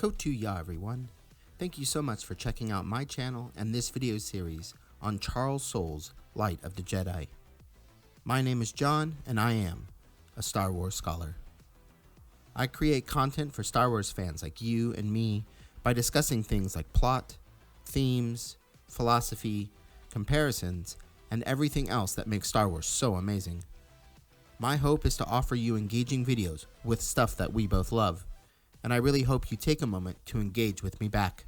Kotuya everyone. Thank you so much for checking out my channel and this video series on Charles Soule's Light of the Jedi. My name is John and I am a Star Wars scholar. I create content for Star Wars fans like you and me by discussing things like plot, themes, philosophy, comparisons, and everything else that makes Star Wars so amazing. My hope is to offer you engaging videos with stuff that we both love, and I really hope you take a moment to engage with me back.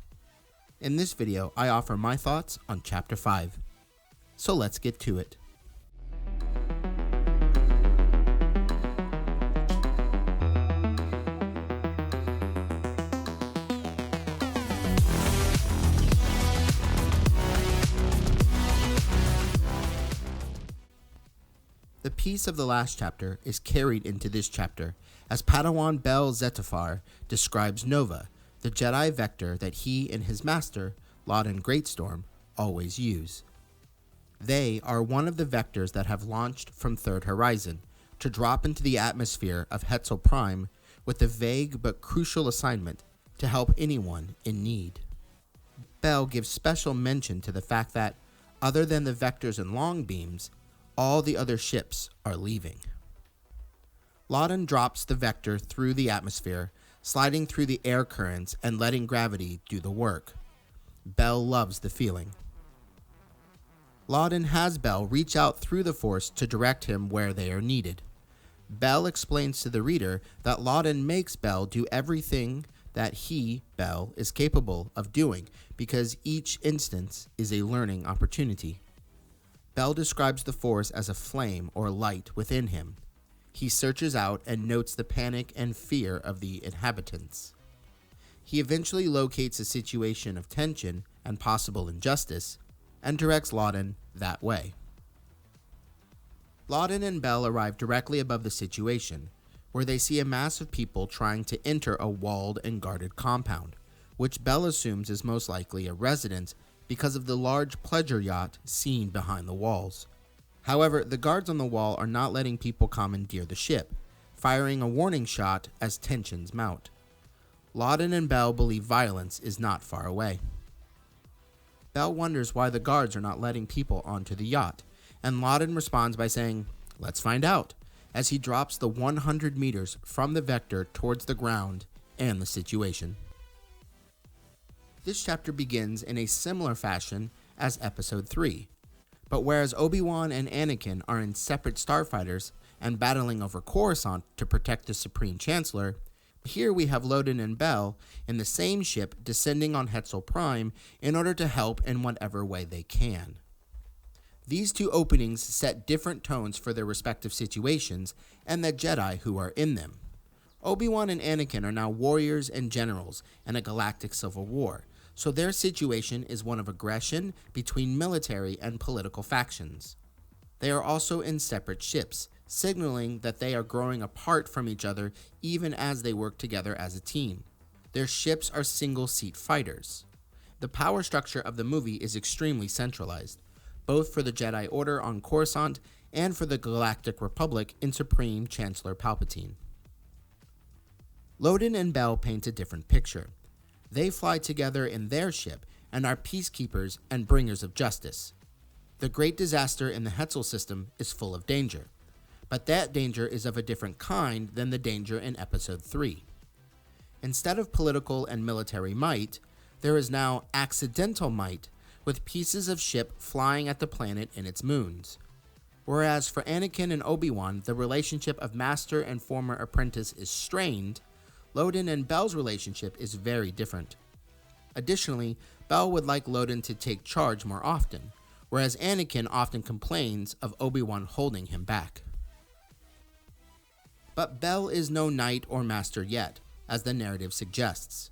In this video, I offer my thoughts on Chapter 5. So let's get to it. The piece of the last chapter is carried into this chapter as Padawan Bell Zettifar describes Nova, the Jedi vector that he and his master, Loden Greatstorm, always use. They are one of the vectors that have launched from Third Horizon to drop into the atmosphere of Hetzel Prime with the vague but crucial assignment to help anyone in need. Bell gives special mention to the fact that, other than the vectors and long beams, all the other ships are leaving. Loden drops the vector through the atmosphere, sliding through the air currents and letting gravity do the work. Bell loves the feeling. Loden has Bell reach out through the Force to direct him where they are needed. Bell explains to the reader that Loden makes Bell do everything that he, Bell, is capable of doing because each instance is a learning opportunity. Bell describes the Force as a flame or light within him. He searches out and notes the panic and fear of the inhabitants. He eventually locates a situation of tension and possible injustice and directs Loden that way. Loden and Bell arrive directly above the situation, where they see a mass of people trying to enter a walled and guarded compound, which Bell assumes is most likely a residence because of the large pleasure yacht seen behind the walls. However, the guards on the wall are not letting people commandeer the ship, firing a warning shot as tensions mount. Loden and Bell believe violence is not far away. Bell wonders why the guards are not letting people onto the yacht, and Loden responds by saying, "Let's find out," as he drops the 100 meters from the vector towards the ground and the situation. This chapter begins in a similar fashion as Episode 3, but whereas Obi-Wan and Anakin are in separate starfighters and battling over Coruscant to protect the Supreme Chancellor, here we have Loden and Bell in the same ship descending on Hetzel Prime in order to help in whatever way they can. These two openings set different tones for their respective situations and the Jedi who are in them. Obi-Wan and Anakin are now warriors and generals in a galactic civil war, so their situation is one of aggression between military and political factions. They are also in separate ships, signaling that they are growing apart from each other even as they work together as a team. Their ships are single-seat fighters. The power structure of the movie is extremely centralized, both for the Jedi Order on Coruscant and for the Galactic Republic in Supreme Chancellor Palpatine. Loden and Bell paint a different picture. They fly together in their ship and are peacekeepers and bringers of justice. The great disaster in the Hetzel system is full of danger, but that danger is of a different kind than the danger in Episode 3. Instead of political and military might, there is now accidental might, with pieces of ship flying at the planet and its moons. Whereas for Anakin and Obi-Wan, the relationship of master and former apprentice is strained, Loden and Bell's relationship is very different. Additionally, Bell would like Loden to take charge more often, whereas Anakin often complains of Obi-Wan holding him back. But Bell is no knight or master yet, as the narrative suggests.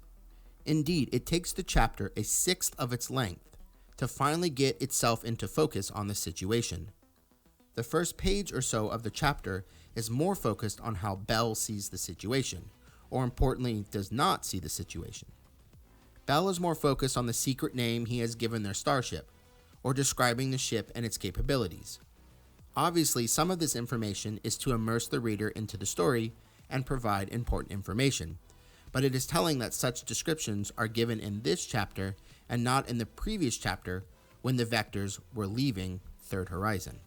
Indeed, it takes the chapter a sixth of its length to finally get itself into focus on the situation. The first page or so of the chapter is more focused on how Bell sees the situation, or importantly, does not see the situation. Bell is more focused on the secret name he has given their starship, or describing the ship and its capabilities. Obviously, some of this information is to immerse the reader into the story and provide important information, but it is telling that such descriptions are given in this chapter and not in the previous chapter when the Vectors were leaving Third Horizon.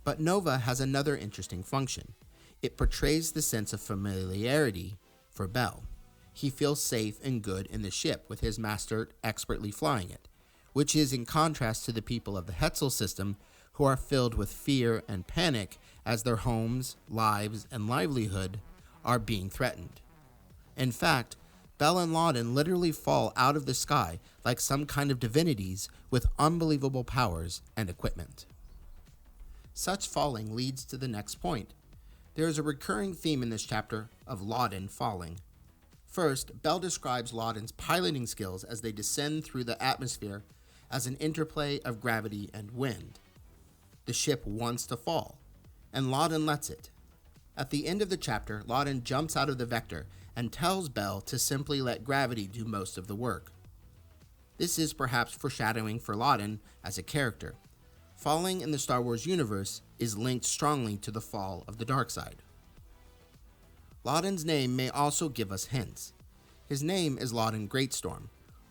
But Nova has another interesting function. It portrays the sense of familiarity for Bell. He feels safe and good in the ship with his master expertly flying it, which is in contrast to the people of the Hetzel system who are filled with fear and panic as their homes, lives, and livelihood are being threatened. In fact, Bell and Loden literally fall out of the sky like some kind of divinities with unbelievable powers and equipment. Such falling leads to the next point. There is a recurring theme in this chapter of Loden falling. First, Bell describes Loden's piloting skills as they descend through the atmosphere as an interplay of gravity and wind. The ship wants to fall, and Loden lets it. At the end of the chapter, Loden jumps out of the Vector and tells Bell to simply let gravity do most of the work. This is perhaps foreshadowing for Loden as a character. Falling in the Star Wars universe is linked strongly to the fall of the dark side. Loden's name may also give us hints. His name is Loden Greatstorm.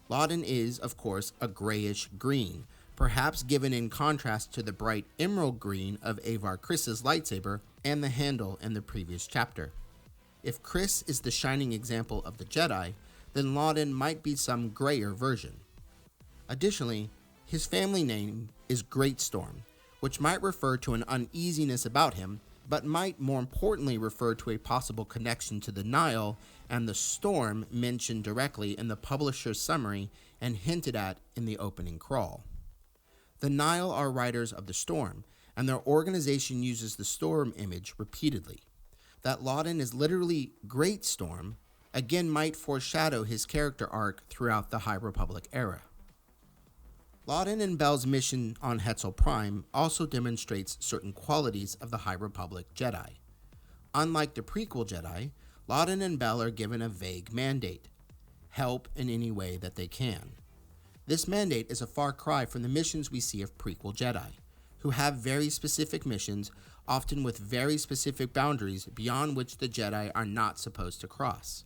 Loden is, of course, a grayish green, perhaps given in contrast to the bright emerald green of Avar Kriss's lightsaber and the handle in the previous chapter. If Kriss is the shining example of the Jedi, then Loden might be some grayer version. Additionally, his family name is Greatstorm, which might refer to an uneasiness about him, but might more importantly refer to a possible connection to the Nile and the storm mentioned directly in the publisher's summary and hinted at in the opening crawl. The Nile are riders of the storm, and their organization uses the storm image repeatedly. That Loden is literally Greatstorm again might foreshadow his character arc throughout the High Republic era. Loden and Bell's mission on Hetzel Prime also demonstrates certain qualities of the High Republic Jedi. Unlike the prequel Jedi, Loden and Bell are given a vague mandate: help in any way that they can. This mandate is a far cry from the missions we see of prequel Jedi, who have very specific missions, often with very specific boundaries beyond which the Jedi are not supposed to cross.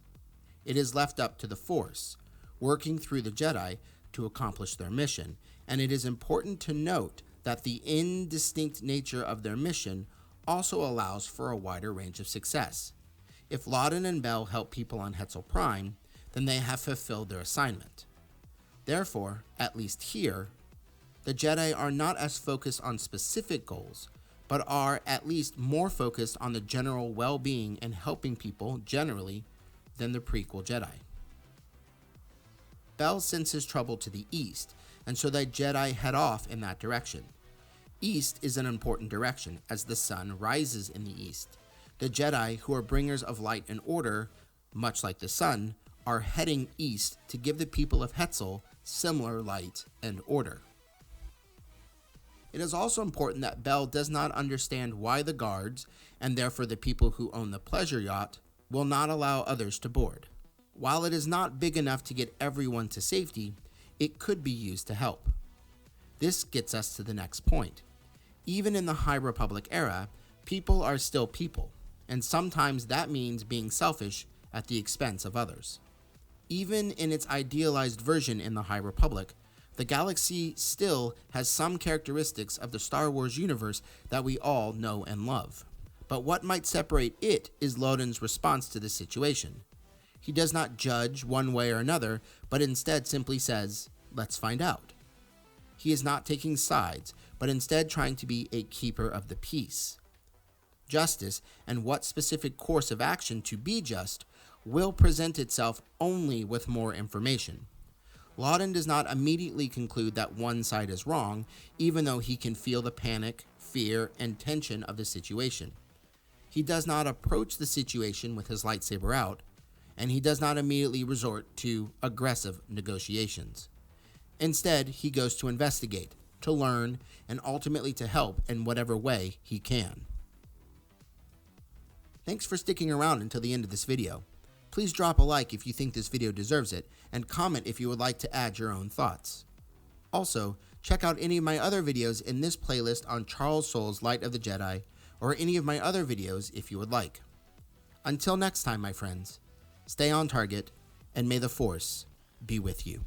It is left up to the Force, working through the Jedi, to accomplish their mission, and it is important to note that the indistinct nature of their mission also allows for a wider range of success. If Loden and Bell help people on Hetzel Prime, then they have fulfilled their assignment. Therefore, at least here, the Jedi are not as focused on specific goals, but are at least more focused on the general well-being and helping people generally than the prequel Jedi. Bell senses trouble to the east, and so the Jedi head off in that direction. East is an important direction, as the sun rises in the east. The Jedi, who are bringers of light and order, much like the sun, are heading east to give the people of Hetzel similar light and order. It is also important that Bell does not understand why the guards, and therefore the people who own the pleasure yacht, will not allow others to board. While it is not big enough to get everyone to safety, it could be used to help. This gets us to the next point. Even in the High Republic era, people are still people, and sometimes that means being selfish at the expense of others. Even in its idealized version in the High Republic, the galaxy still has some characteristics of the Star Wars universe that we all know and love. But what might separate it is Loden's response to the situation. He does not judge one way or another, but instead simply says, "Let's find out." He is not taking sides, but instead trying to be a keeper of the peace. Justice, and what specific course of action to be just, will present itself only with more information. Loden does not immediately conclude that one side is wrong, even though he can feel the panic, fear, and tension of the situation. He does not approach the situation with his lightsaber out, and he does not immediately resort to aggressive negotiations. Instead, he goes to investigate, to learn, and ultimately to help in whatever way he can. Thanks for sticking around until the end of this video. Please drop a like if you think this video deserves it, and comment if you would like to add your own thoughts. Also, check out any of my other videos in this playlist on Charles Soule's Light of the Jedi, or any of my other videos if you would like. Until next time, my friends, stay on target, and may the Force be with you.